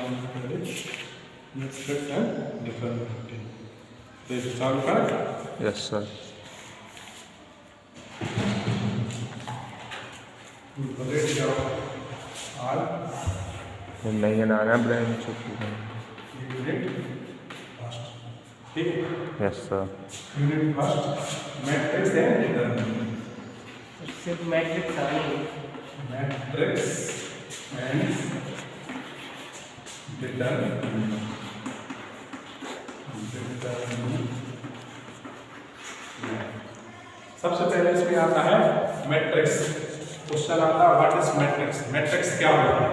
Matrix and differentiating. तो इसे solve कर। Yes sir. रेडी जाओ आर नहीं ना आना ब्रेन छुट्टी। यूनिट फर्स्ट, ठीक है। Yes sir. Unit first matrix and determinant. सिर्फ मैट्रिक्स आ रही मैट्रिक्स एंड डिटरमिनेंट। सबसे पहले इसमें आता है मैट्रिक्स। क्वेश्चन आता है व्हाट इज मैट्रिक्स। मैट्रिक्स क्या होता है?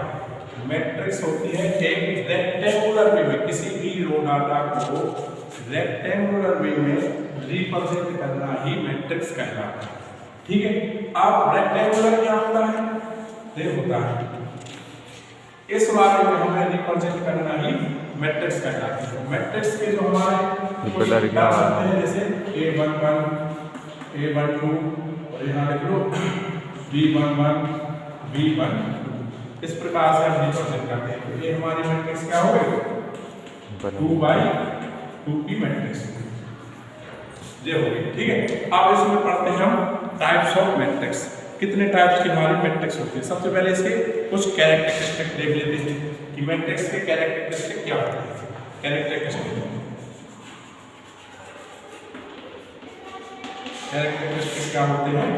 मैट्रिक्स होती है एक रेक्टेंगुलर वे में किसी भी रो डाटा को रेक्टेंगुलर वे में रिप्रेजेंट करना ही मैट्रिक्स कहलाता है, ठीक है। अब रेक्टेंगुलर क्या होता है? ये होता है इस वाले में हमें रिप्रेजेंट करना ही मैट्रिक्स कहलाता है। मैट्रिक्स के जो हमारे कुछ टर्म्स होते हैं जैसे A11 A12 और यहाँ लिख लो B11 B12, इस प्रकार से हम रिप्रेजेंट करते हैं। तो ये हमारी मैट्रिक्स क्या हो गई? 2 की मैट्रिक्स ये हो गई, ठीक है। अब इसमें पढ़ते हैं हम टाइप्स ऑफ मैट्रिक्स। कितने टाइप्स की हमारी मैट्रिक्स होती है? सबसे पहले इसके कुछ कैरेक्टरिस्टिक देख लेते हैं कि मैट्रिक्स के कैरेक्टरिस्टिक क्या होते हैं। कैरेक्टरिस्टिक क्या होते हैं?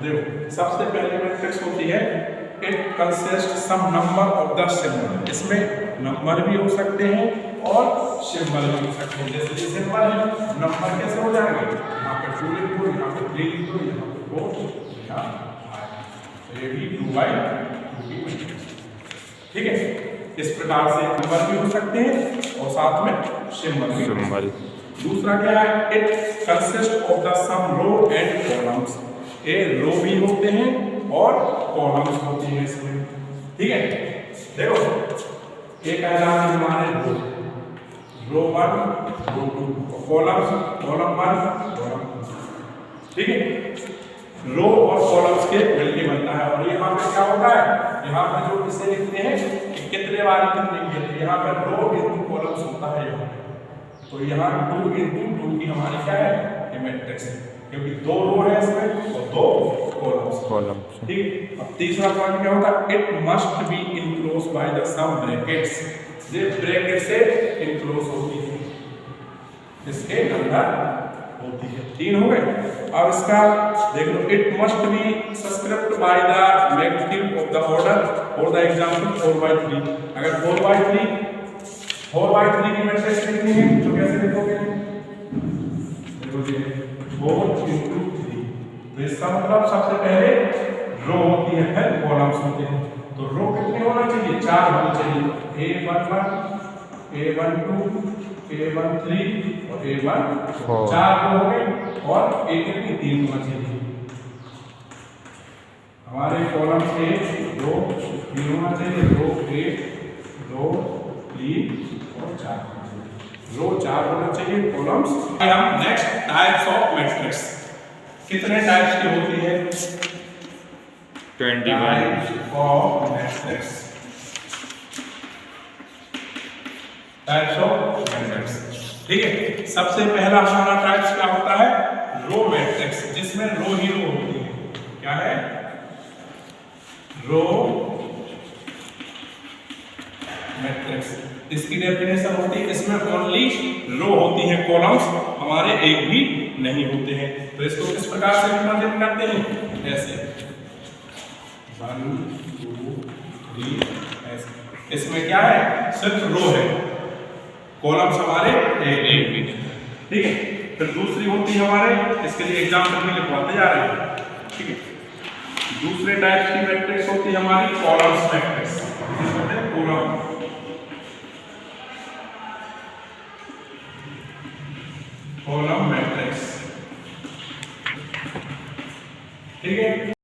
देखो, सबसे पहले मैट्रिक्स होती है it consist some number of the symbol. इसमें नंबर भी हो सकते हैं और सिंबल भी हो सकते हैं। जैसे ये सिंबल है, नंबर कैसे हो जाएंगे? यहाँ पे 2 लिख दो, यहाँ पे 3 लिख दो, यहाँ पे 4, यहाँ ये भी 2/2 की मैट्रिक्स, ठीक है। इस प्रकार से नंबर भी हो सकते हैं और साथ में सिंबल भी। दूसरा क्या है? It consist of the some row and columns. ये रो भी होते हैं और कॉलम्स होते हैं इसमें, ठीक है। देखो ये कहलाते हैं हमारे रो 1 रो 2, कॉलम 1 कॉलम 2, ठीक है। रो और कॉलम्स के मिलके बनता है। और यहाँ पे क्या होता है? यहाँ पे जो इसे लिखते हैं कि कितने बार कितने की, यहाँ पर रो इंटू कॉलम्स होता है यहाँ पे। तो यहाँ 2 इंटू 2 की हमारी क्या है? ये मैट्रिक्स है, क्योंकि 2 रो है इसमें और 2 कॉलम्स, ठीक। अब तीसरा पॉइंट क्या होता है? It must be enclose by the some brackets. ये ब्रैकेट से इनक्लोज होती है, इसके अंदर होती है। 3 हो गए। अब इसका देख लो, it must be subscribed by the magnitude of the order. For the example 4/3। अगर 4/3 की मैट्रिक्स लिखनी है तो कैसे लिखोगे? देखो जी 4 into 3। तो इसका मतलब सबसे पहले रो होती है, फिर कॉलम्स होते हैं। तो रो कितने होना चाहिए? 4 होना चाहिए। A11 A12 A13 और A14, 4 रो हो गए और एक की 3 होना चाहिए। हमारे कॉलम से 2 3 होना चाहिए। रो 1 2 3 और 4 रो 4 होना चाहिए कॉलम्स। हम नेक्स्ट टाइप्स ऑफ मैट्रिक्स। कितने टाइप्स की होती है? 21 types of matrix. Types of matrix, ठीक है। सबसे पहला हमारा टाइप्स क्या होता है? रो मैट्रिक्स, जिसमें रो ही रो होती है। क्या है? Row matrix. इसकी डेफिनेशन होती है इसमें ओनली रो होती है, कॉलम्स हमारे एक भी नहीं होते हैं। तो इसको किस प्रकार से रिप्रेजेंट करते हैं? ऐसे 1 2 3 ऐसे। इसमें क्या है? सिर्फ रो है, कॉलम्स हमारे एक भी नहीं, ठीक है। फिर दूसरी होती है हमारे, इसके लिए एग्जाम्पल में लिखवाते जा रहे हैं, ठीक है। दूसरे टाइप की मैट्रिक्स होती है हमारी कॉलम्स मैट्रिक्स। Column matrix